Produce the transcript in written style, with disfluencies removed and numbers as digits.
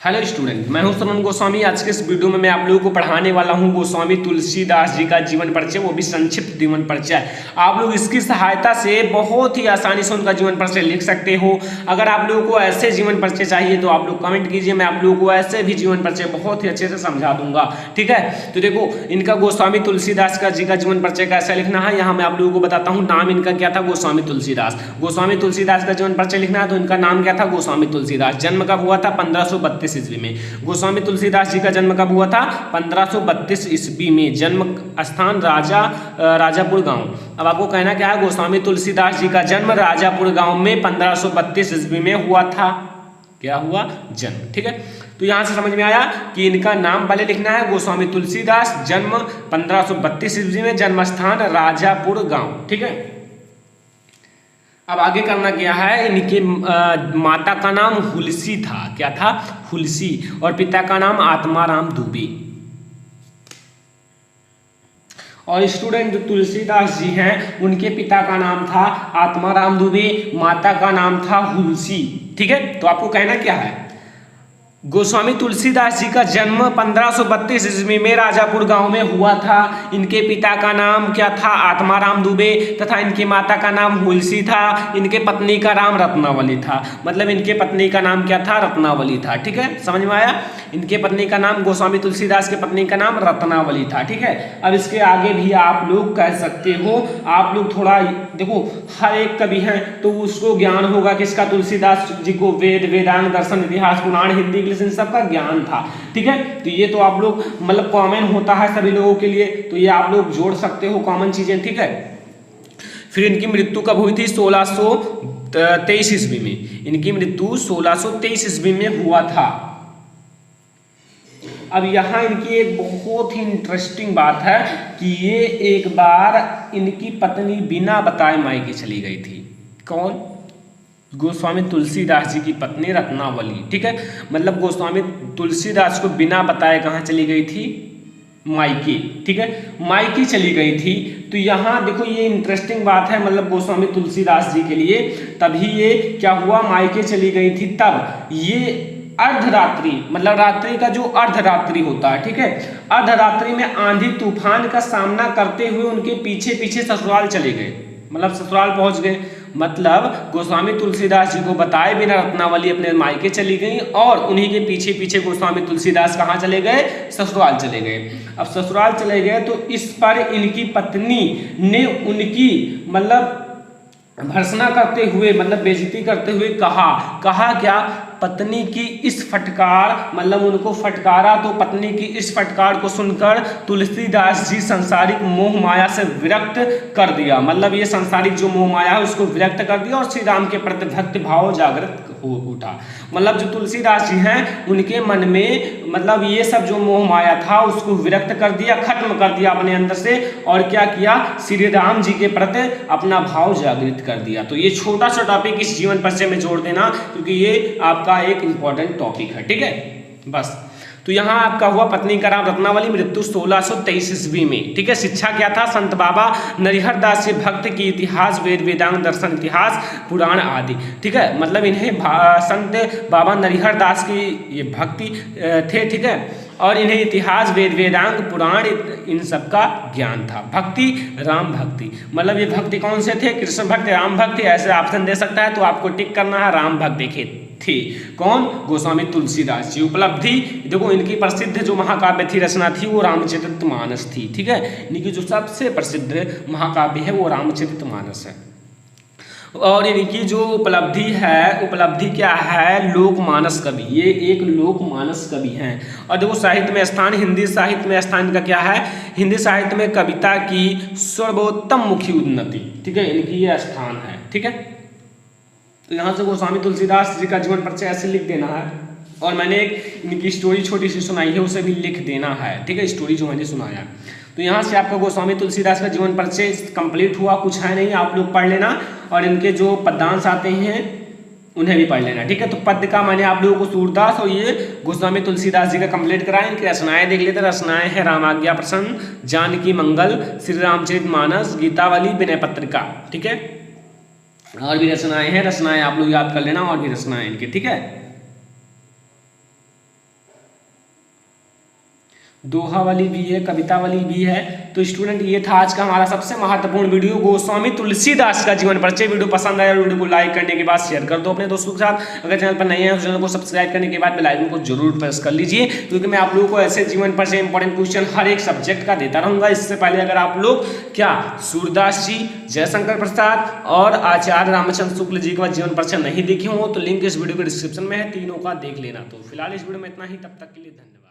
Hello student, मैं हूं श्रवण गोस्वामी। आज के इस वीडियो में मैं आप लोगों को पढ़ाने वाला हूं गोस्वामी तुलसीदास जी का जीवन परिचय, वो भी संक्षिप्त जीवन परिचय। आप लोग इसकी सहायता से बहुत ही आसानी से उनका जीवन परिचय लिख सकते हो। अगर आप लोगों को ऐसे जीवन परिचय चाहिए तो आप लोग कमेंट कीजिए, मैं आप लोगों को ऐसे भी जीवन परिचय बहुत ही अच्छे से समझा दूंगा। ठीक है, तो देखो इनका गोस्वामी तुलसीदास का जी का जीवन परिचय कैसे लिखना है, यहाँ मैं आप लोगों को बताता हूँ। नाम इनका क्या था? गोस्वामी तुलसीदास। गोस्वामी तुलसीदास का जीवन परिचय लिखना है तो इनका नाम क्या था? गोस्वामी तुलसीदास। जन्म कब हुआ था? 1532 ईस्वी में। गोस्वामी तुलसीदास जी का जन्म कब हुआ था? 1532 ईस्वी में। जन्म स्थान राजापुर गांव। अब आपको कहना क्या है? गोस्वामी तुलसीदास जी का जन्म राजापुर गांव में 1532 ईस्वी में हुआ था। क्या हुआ? जन्म। ठीक है, तो यहां से समझ में आया कि इनका नाम पहले लिखना है गोस्वामी तुलसीदास, जन्म 1532 ईस्वी में, जन्म स्थान राजापुर गांव। ठीक है, अब आगे करना क्या है? इनके माता का नाम हुलसी था। क्या था? हुलसी। और पिता का नाम आत्माराम दुबे। और स्टूडेंट जो तुलसीदास जी हैं उनके पिता का नाम था आत्माराम दुबे, माता का नाम था हुलसी। ठीक है, तो आपको कहना क्या है? गोस्वामी तुलसीदास जी का जन्म 1532 ईस्वी में राजापुर गांव में हुआ था। इनके पिता का नाम क्या था? आत्माराम दुबे, तथा इनकी माता का नाम हुलसी था। इनके पत्नी का नाम रत्नावली था। मतलब इनके पत्नी का नाम क्या था? रत्नावली था। ठीक है, समझ में आया? इनके पत्नी का नाम, गोस्वामी तुलसीदास के पत्नी का नाम रत्नावली था। ठीक है, अब इसके आगे भी आप लोग कह सकते हो। आप लोग थोड़ा देखो, हर एक कवि हैं तो उसको ज्ञान होगा किसका? तुलसीदास जी को वेद, वेदांग, दर्शन, इतिहास, पुराण, हिंदी, इंग्लिश इन सब का ज्ञान था। ठीक है, तो ये तो आप लोग मतलब कॉमन होता है सभी लोगों के लिए, तो ये आप लोग जोड़ सकते हो कॉमन चीजें। ठीक है, फिर इनकी मृत्यु कब हुई थी? 1623 ईस्वी में। इनकी मृत्यु 1623 ईस्वी में हुआ था। अब यहाँ इनकी एक बहुत ही इंटरेस्टिंग बात है कि ये एक बार इनकी पत्नी बिना बताए मायके चली गई थी। कौन? गोस्वामी तुलसीदास जी की पत्नी रत्नावली। ठीक है, मतलब गोस्वामी तुलसीदास को बिना बताए कहाँ चली गई थी? मायके। ठीक है, मायके चली गई थी। तो यहाँ देखो ये इंटरेस्टिंग बात है, मतलब गोस्वामी तुलसीदास जी के लिए तभी ये क्या हुआ? मायके चली गई थी। तब ये अर्धरात्रि, मतलब रात्रि का जो अर्धरात्रि होता है, ठीक है, अर्धरात्रि में आंधी तूफान का सामना करते हुए उनके पीछे पीछे ससुराल चले गए। मतलब ससुराल पहुंच गए, मतलब गोस्वामी तुलसीदास जी को बताए बिना रत्नावली अपने मायके चली गई और उन्हीं के पीछे पीछे गोस्वामी तुलसीदास कहाँ चले गए? ससुराल चले गए। अब ससुराल चले गए तो इस पर इनकी पत्नी ने उनकी मतलब भर्त्सना करते हुए, मतलब बेइज्जती करते हुए कहा क्या? पत्नी की इस फटकार, मतलब उनको फटकारा, तो पत्नी की इस फटकार को सुनकर तुलसीदास जी सांसारिक मोह माया से विरक्त कर दिया। मतलब ये सांसारिक जो मोह माया है उसको विरक्त कर दिया और श्री राम के प्रति भक्ति भाव जागृत हो उठा। मतलब जो तुलसीदास जी हैं उनके मन में मतलब ये सब जो मोह माया था उसको विरक्त कर दिया, खत्म कर दिया अपने अंदर से, और क्या किया? श्री राम जी के प्रति अपना भाव जागृत कर दिया। तो ये छोटा सा टॉपिक इस जीवन परिचय में जोड़ देना, क्योंकि ये आपका एक इंपॉर्टेंट टॉपिक है। ठीक है, बस। तो यहाँ आपका हुआ पत्नी का नाम रत्नावली, मृत्यु 1623 ईस्वी में। ठीक है, शिक्षा क्या था? संत बाबा नरिहर दास से भक्त की इतिहास, वेद, वेदांग, दर्शन, इतिहास, पुराण आदि। ठीक है, मतलब इन्हें संत बाबा नरिहर दास की ये भक्ति थे। ठीक है, और इन्हें इतिहास, वेद, वेदांग, पुराण इन सब का ज्ञान था। भक्ति, राम भक्ति, मतलब ये भक्ति कौन से थे? कृष्ण भक्ति, राम भक्ति। ऐसे ऑप्शन दे सकता है तो आपको टिक करना है, राम भक्ति के थे। कौन? गोस्वामी तुलसीदास जी। उपलब्धि देखो, इनकी प्रसिद्ध जो महाकाव्य थी, रचना थी, वो रामचरितमानस थी। ठीक है, इनकी जो सबसे प्रसिद्ध महाकाव्य है वो रामचरितमानस है। और इनकी जो उपलब्धि है, उपलब्धि क्या है? लोकमानस कवि। ये एक लोकमानस कवि हैं। और देखो साहित्य में स्थान, हिंदी साहित्य में स्थान का क्या है? हिंदी साहित्य में कविता की सर्वोत्तम मुखी उन्नति। ठीक है, इनकी ये स्थान है। ठीक है, तो यहाँ से गोस्वामी तुलसीदास जी का जीवन परिचय ऐसे लिख देना है, और मैंने एक इनकी स्टोरी छोटी सी सुनाई है उसे भी लिख देना है। ठीक है, स्टोरी जो मैंने सुनाया। तो यहाँ से आपका गोस्वामी तुलसीदास का जीवन परिचय कंप्लीट हुआ। कुछ है नहीं, आप लोग पढ़ लेना, और इनके जो पद्यांश आते हैं उन्हें भी पढ़ लेना। ठीक है, तो पद्य का मैंने आप लोगों को सूरदास और ये गोस्वामी तुलसीदास जी का कंप्लीट कराया। इनकी रचनाएं देख लेते। रचनाएं है रामाज्ञा प्रसन्न, जानकी मंगल, श्री रामचरितमानस, गीतावली, विनय पत्रिका। ठीक है, और भी रचनाएं हैं, रचनाएं आप लोग याद कर लेना, और भी रचनाएं इनकी। ठीक है। दोहावली भी है, कवितावली भी है। तो स्टूडेंट ये था आज का हमारा सबसे महत्वपूर्ण वीडियो, गोस्वामी तुलसीदास का जीवन परिचय। वीडियो पसंद आया, वीडियो को लाइक करने के बाद शेयर कर दो अपने दोस्तों के साथ। अगर चैनल पर नए हैं तो चैनल को सब्सक्राइब करने के बाद बेल आइकन को जरूर प्रेस कर लीजिए, क्योंकि मैं आप लोगों को ऐसे जीवन परिचय इंपॉर्टेंट क्वेश्चन हर एक सब्जेक्ट का देता रहूंगा। इससे पहले अगर आप लोग क्या सूरदास जी, जयशंकर प्रसाद और आचार्य रामचंद्र शुक्ल जी का जीवन परिचय नहीं देखे हो तो लिंक इस वीडियो के डिस्क्रिप्शन में है, तीनों का देख लेना। तो फिलहाल इस वीडियो में इतना ही, तब तक के लिए धन्यवाद।